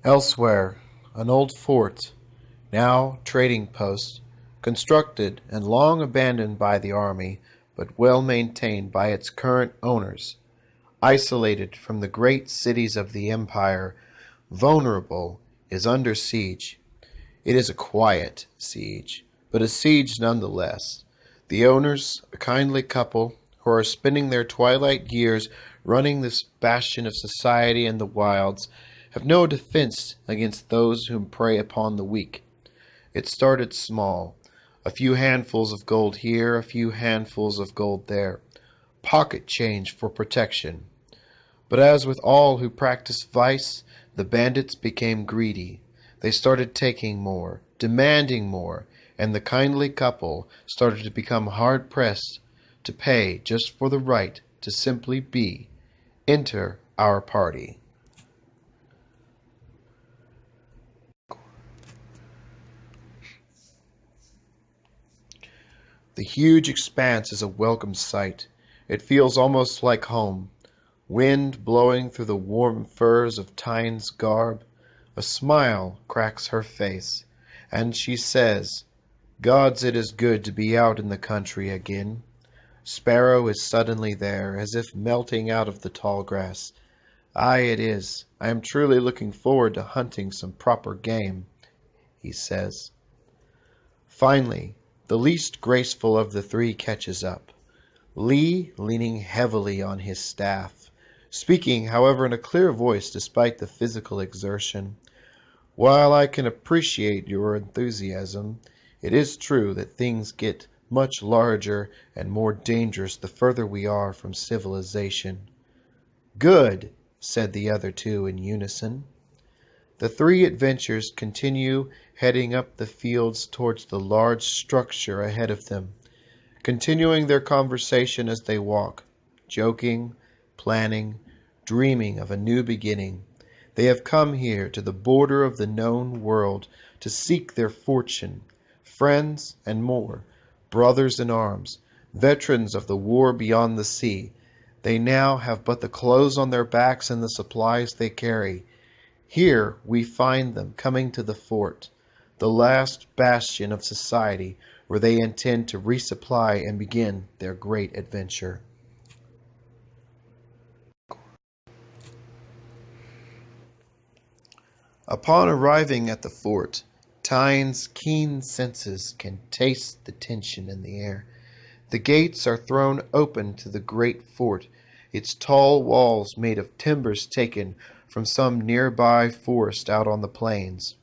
Elsewhere, an old fort, now trading post, constructed and long abandoned by the army, but well maintained by its current owners, isolated from the great cities of the empire, vulnerable, is under siege. It is a quiet siege, but a siege nonetheless. The owners, a kindly couple who are spending their twilight years running this bastion of society in the wilds, have no defense against those who prey upon the weak. It started small, a few handfuls of gold here, a few handfuls of gold there, pocket change for protection. But as with all who practice vice, the bandits became greedy. They started taking more, demanding more, and the kindly couple started to become hard-pressed to pay just for the right to simply be. Enter our party. The huge expanse is a welcome sight. It feels almost like home. Wind blowing through the warm furs of Tyne's garb. A smile cracks her face, and she says, "Gods, it is good to be out in the country again." Sparrow is suddenly there, as if melting out of the tall grass. "Aye, it is. I am truly looking forward to hunting some proper game," he says. Finally, the least graceful of the three catches up. Lee leaning heavily on his staff, speaking, however, in a clear voice despite the physical exertion. "While I can appreciate your enthusiasm, it is true that things get much larger and more dangerous the further we are from civilization." "Good," said the other two in unison. The three adventurers continue heading up the fields towards the large structure ahead of them, continuing their conversation as they walk, joking, planning, dreaming of a new beginning. They have come here to the border of the known world to seek their fortune, friends and more, brothers in arms, veterans of the war beyond the sea. They now have but the clothes on their backs and the supplies they carry. Here we find them coming to the fort, the last bastion of society, where they intend to resupply and begin their great adventure. Upon arriving at the fort, Tyne's keen senses can taste the tension in the air. The gates are thrown open to the great fort, its tall walls made of timbers taken from some nearby forest out on the plains.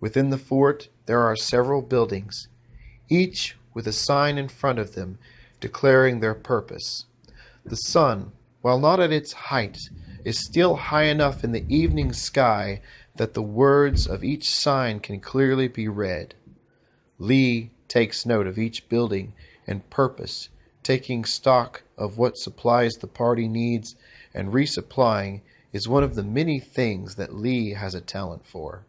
Within the fort there are several buildings, each with a sign in front of them declaring their purpose. The sun, while not at its height, is still high enough in the evening sky that the words of each sign can clearly be read. Lee takes note of each building and purpose, taking stock of what supplies the party needs, and resupplying is one of the many things that Lee has a talent for.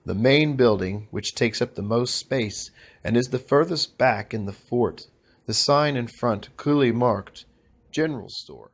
The main building, which takes up the most space and is the furthest back in the fort, the sign in front clearly marked General Store.